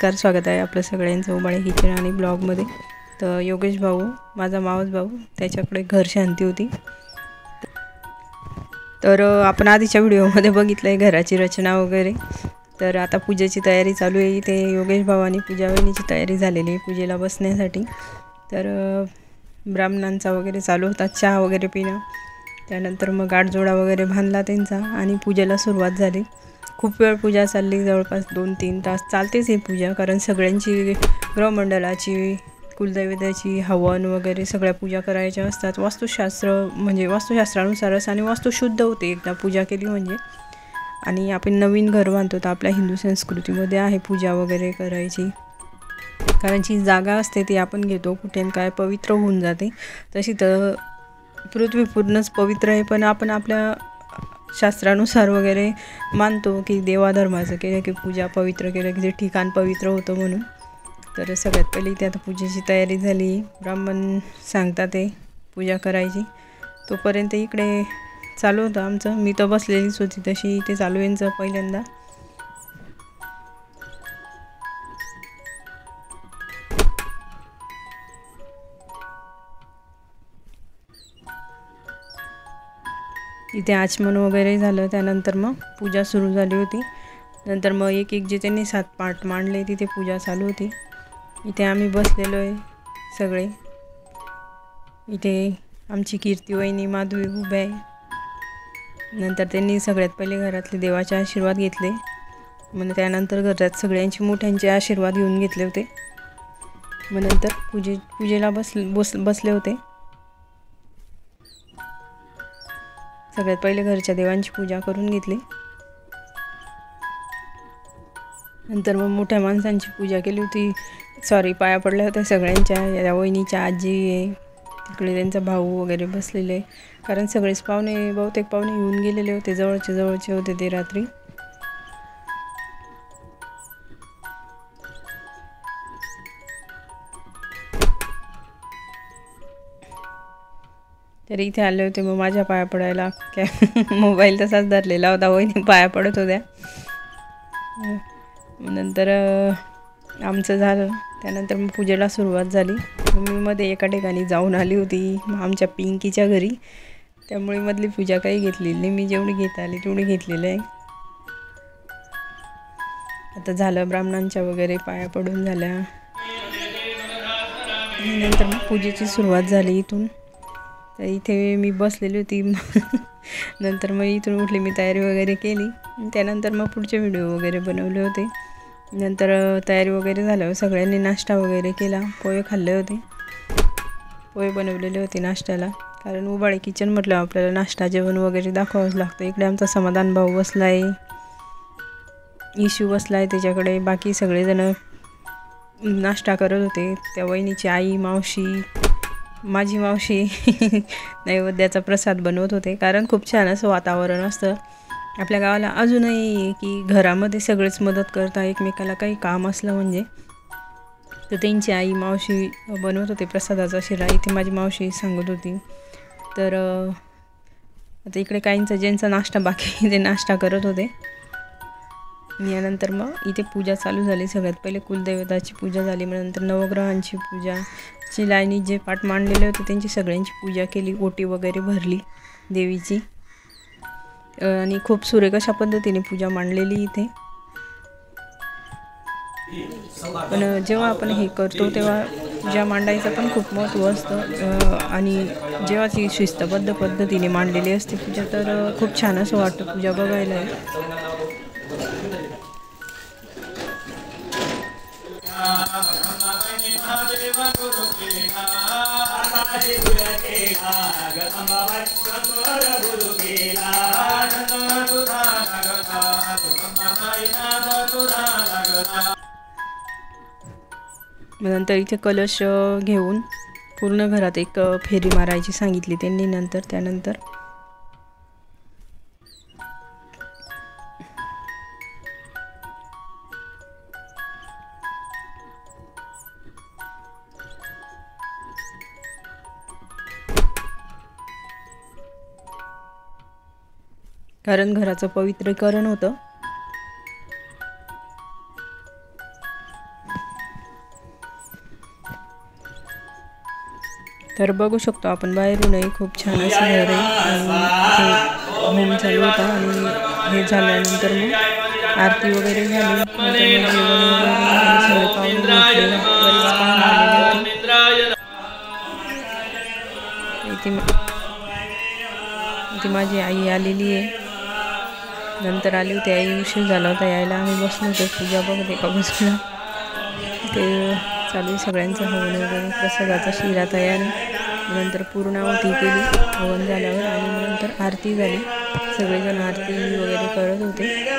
नमस्कार, स्वागत आहे आपलं सगळ्यांचं उबाळे किचन आणि ब्लॉगमध्ये। तर योगेश भाऊ, माझा मावस भाऊ, त्याच्याकडे घर शांती होती। तर आपण आधीच्या व्हिडिओमध्ये बघितलं आहे घराची रचना वगैरे। तर आता पूजेची तयारी चालू आहे। इथे योगेश भाऊ आणि पूजा वहिनीची तयारी झालेली आहे पूजेला बसण्यासाठी। तर ब्राह्मणांचा वगैरे चालू होता चहा वगैरे पिणं। त्यानंतर मग गाठजोडा वगैरे बांधला त्यांचा आणि पूजेला सुरुवात झाली। खूप वेळ पूजा चालली, जवळपास 2-3 तास चालतेच ही पूजा, कारण सगळ्यांची गृहमंडळाची, कुलदैवताची हवन वगैरे सगळ्या पूजा करायच्या असतात। वास्तुशास्त्र म्हणजे वास्तुशास्त्रानुसारच आणि वास्तू शुद्ध होते एकदा पूजा केली म्हणजे। आणि आपण नवीन घर बांधतो तर आपल्या हिंदू संस्कृतीमध्ये आहे पूजा वगैरे करायची, कारण जी जागा असते ती आपण घेतो कुठे काय पवित्र होऊन जाते। तशी तर पृथ्वी पूर्णच पवित्र आहे, पण आपण आपल्या शास्त्रानुसार वगैरे मानतो की देवाधर्माचं केलं की पूजा पवित्र केलं की ते ठिकाण पवित्र होतं म्हणून। तर सगळ्यात पहिले इथे आता पूजेची तयारी झाली। ब्राह्मण सांगतात ते पूजा करायची, तोपर्यंत इकडे चालू होतं आमचं। मी तर बसलेलीच होती तशी, इथे चालू यांचं पहिल्यांदा। इथे आचमन वगैरे झालं, त्यानंतर मग पूजा सुरू झाली होती। नंतर मग एक एक जे त्यांनी 7 पाठ मांडले तिथे पूजा चालू होती। इथे आम्ही बसलेलो आहे सगळे। इथे आमची कीर्ती वहिनी, माधवी उभे आहे। नंतर त्यांनी सगळ्यात पहिले घरातले देवाचे आशीर्वाद घेतले, मग त्यानंतर घरात सगळ्यांची मोठ्यांचे आशीर्वाद घेऊन घेतले होते। मग नंतर पूजेला बसले होते। सगळ्यात पहिले घरच्या देवांची पूजा करून घेतली, नंतर मग मोठ्या माणसांची पूजा केली होती। पाया पडल्या होत्या सगळ्यांच्या। या वहिनीच्या आजी आहे तिकडे, त्यांचा भाऊ वगैरे बसलेले, कारण सगळेच पाहुणे, बहुतेक पाहुणे येऊन गेलेले होते, जवळचे होते ते रात्री। तरी इथे आले होते मग माझ्या पाया पडायला। मोबाईल तसाच धरलेला होता, वहिनी पाया पडत होत्या। नंतर आमचं झालं, त्यानंतर मग पूजेला सुरुवात झाली। मी मध्ये एका ठिकाणी जाऊन आली होती आमच्या पिंकीच्या घरी, त्यामुळे मधली पूजा काही घेतलेली नाही मी। जेवढी घेता आली तेवढी घेतलेली आहे। आता झालं, ब्राह्मणांच्या वगैरे पाया पडून झाल्या आणि नंतर मग पूजेची सुरुवात झाली इथून। तर इथे मी बसलेली होती। नंतर मग इथून उठली, मी तयारी वगैरे केली, त्यानंतर मग पुढचे व्हिडिओ वगैरे बनवले होते। नंतर तयारी वगैरे झाल्यावर सगळ्यांनी नाश्ता वगैरे केला, पोहे खाल्ले होते, पोहे बनवलेले होते नाश्त्याला, कारण उबाळे किचन म्हटलं आपल्याला नाश्ता जेवण वगैरे दाखवावंच लागतं। इकडे आमचा समाधान भाऊ बसला आहे, इशू बसला आहे त्याच्याकडे, बाकी सगळेजण नाश्ता करत होते। त्या वहिनीची आई, मावशी, माझी मावशी नैवेद्याचा प्रसाद बनवत होते, कारण खूप छान असं वातावरण असतं आपल्या गावाला अजूनही, की घरामध्ये सगळेच मदत करतात एकमेकाला काही काम असलं म्हणजे। तर त्यांची आई, मावशी बनवत होते प्रसादाचा शिरा, इथे माझी मावशी सांगत होती। तर आता इकडे काहींचा ज्यांचा नाश्ता बाकी ते नाश्ता करत होते। यानंतर मग इथे पूजा चालू झाली। सगळ्यात पहिले कुलदैवताची पूजा झाली, मग नंतर नवग्रहांची पूजा, लाईनी जे पाठ मांडलेले होते त्यांची सगळ्यांची पूजा केली, ओटी वगैरे भरली देवीची, आणि खूप सुरेख अशा पद्धतीने पूजा मांडलेली इथे। पण जेव्हा आपण हे करतो तेव्हा पूजा मांडायचं पण खूप महत्त्व असतं, आणि जेव्हा ती शिस्तबद्ध पद्धतीने मांडलेली असते पूजा, तर खूप छान असं वाटतं पूजा बघायला। नंतर इथे कलश घेऊन पूर्ण घरात एक फेरी मारायची सांगितली त्यांनी। त्यानंतर कारण घराचं पवित्रीकरण होतं। तर बघू शकतो आपण बाहेरूनही खूप छान असं घर आहे आणि होम चालू होता आणि हे झाल्यानंतर मग आरती वगैरे झाली, नंतर मग जेवण वगैरे सगळे पाहुणे भेटले, बरेच पाहुणे आलेले होते. इथे माझी आई आलेली आहे, नंतर आली होती आई, उशीर झाला होता यायला. आम्ही बसलो होतो पूजा बघत एका बाजूला, ते चालू आहे सगळ्यांचं हवन वगैरे, प्रसादाचा शिरा तयार आहे. नंतर पूर्णाहुती केली हवन झाल्यावर आणि नंतर आरती झाली, सगळेजण आरती वगैरे करत होते.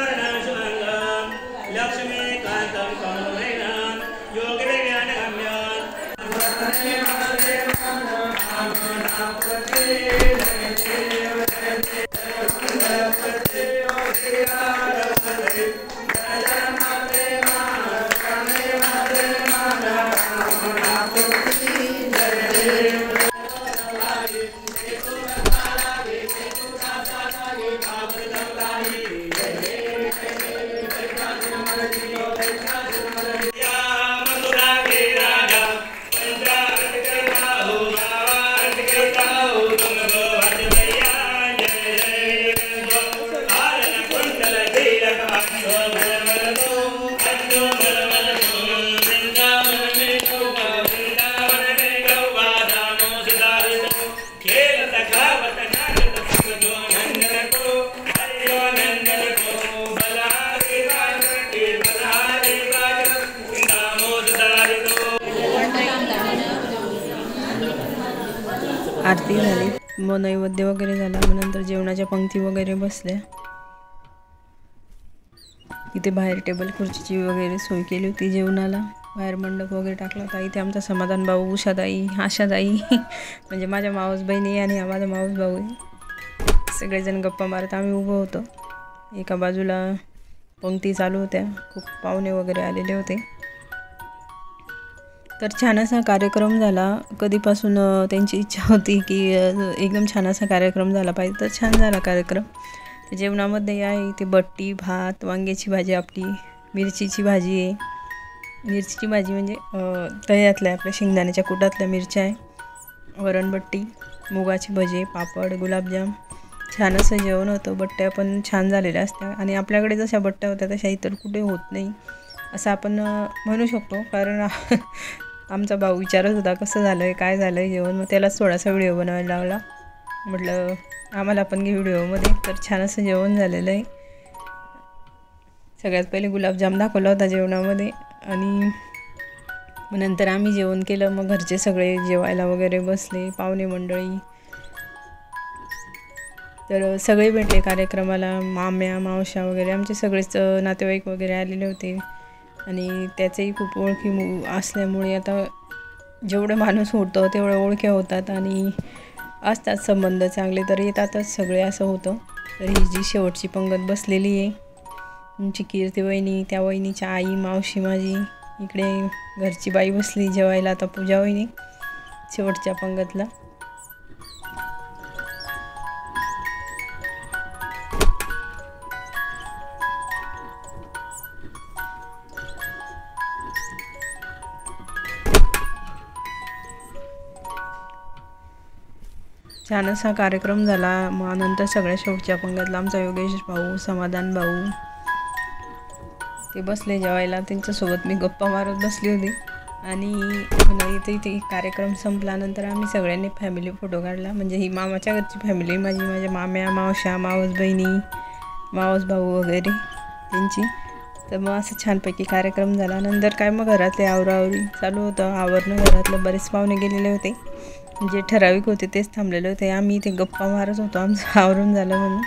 आरती झाली, मग नैवेद्य वगैरे झाला, मग नंतर जेवणाच्या पंक्ती वगैरे बसल्या. इथे बाहेर टेबल खुर्चीची वगैरे सोय केली होती जेवणाला, बाहेर मंडप वगैरे टाकला होता. इथे आमचा समाधान भाऊ, उषाताई, आशाताई म्हणजे माझ्या मावस बहिणी आणि माझा मावस भाऊ आहे. सगळेजण गप्पा मारत आम्ही उभं होतो. एका बाजूला पंक्ती चालू होत्या, खूप पाहुणे वगैरे आलेले होते. तर छान असा कार्यक्रम झाला. कधीपासून त्यांची इच्छा होती की एकदम छान असा कार्यक्रम झाला पाहिजे, तर छान झाला कार्यक्रम. जेवणामध्ये आहे इथे बट्टी, भात, वांग्याची भाजी, आपली मिरचीची भाजी आहे. मिरचीची भाजी म्हणजे तळ्यातल्या आपल्या शेंगदाण्याच्या कुटातल्या मिरच्या आहे, वरणबट्टी, मुगाची भजे, पापड, गुलाबजाम. छान असं जेवण होतं. बट्ट्या पण छान झालेल्या असत्या आणि आपल्याकडे जशा बट्ट्या होत्या तशा इतर कुठे होत नाही असं आपण म्हणू शकतो. कारण आमचा भाऊ विचारत होता कसं झालं आहे, काय झालं आहे जेवण, मग त्यालाच थोडासा व्हिडिओ बनवायला लावला. म्हटलं आम्हाला पण घे व्हिडिओमध्ये. तर छान असं जेवण झालेलं आहे. सगळ्यात पहिले गुलाबजाम दाखवला होता जेवणामध्ये आणि मग नंतर आम्ही जेवण केलं. मग घरचे सगळे जेवायला वगैरे बसले, पाहुणे मंडळी. तर सगळे भेटले कार्यक्रमाला, माम्या, मावश्या वगैरे, आमचे सगळेच नातेवाईक वगैरे आलेले होते. आणि त्याचंही खूप ओळखी असल्यामुळे आता जेवढं माणूस होतं तेवढं ओळख्या होतात आणि असतात संबंध चांगले, तर येतातच सगळे असं होतं. तर ही जी शेवटची पंगत बसलेली आहे, आमची कीर्ती वहिनी, त्या वहिनीच्या आई, मावशी माझी, इकडे घरची बाई बसली जेवायला, आता पूजा वहिनी शेवटच्या पंगतला. छान असा कार्यक्रम झाला. मग नंतर सगळ्या शेवटच्या पंगतला आमचा योगेश भाऊ, समाधान भाऊ ते बसले जेवायला. त्यांच्यासोबत मी गप्पा मारत बसली होती आणि इथे कार्यक्रम संपल्यानंतर आम्ही सगळ्यांनी फॅमिली फोटो काढला. म्हणजे ही मामाच्या घरची फॅमिली माझी, माझ्या माम्या, मावश्या, मावस बहिणी, मावस भाऊ वगैरे त्यांची. तर मग असं छानपैकी कार्यक्रम झाला. नंतर काय मग घरातले आवरावरी चालू होतं, आवरणं. घरातलं बरेच पाहुणे गेलेले होते, जे ठराविक होते तेच थांबलेले होते. आम्ही इथे गप्पा मारत होतो आमचं आवरून झालं म्हणून.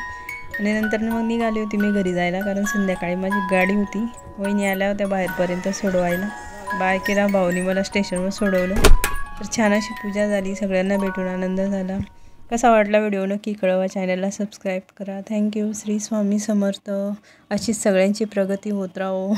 आणि नंतर मग निघाली होती मी घरी जायला, कारण संध्याकाळी माझी गाडी होती. वहिनी आल्या होत्या बाहेरपर्यंत सोडवायला. बायकेला भाऊनी मला स्टेशनवर सोडवलं. तर छान अशी पूजा झाली, सगळ्यांना भेटून आनंद झाला. कसा वाटला व्हिडिओ नक्की कळवा, चॅनलला सबस्क्राईब करा. थँक्यू. श्री स्वामी समर्थ. अशीच सगळ्यांची प्रगती होत राहो.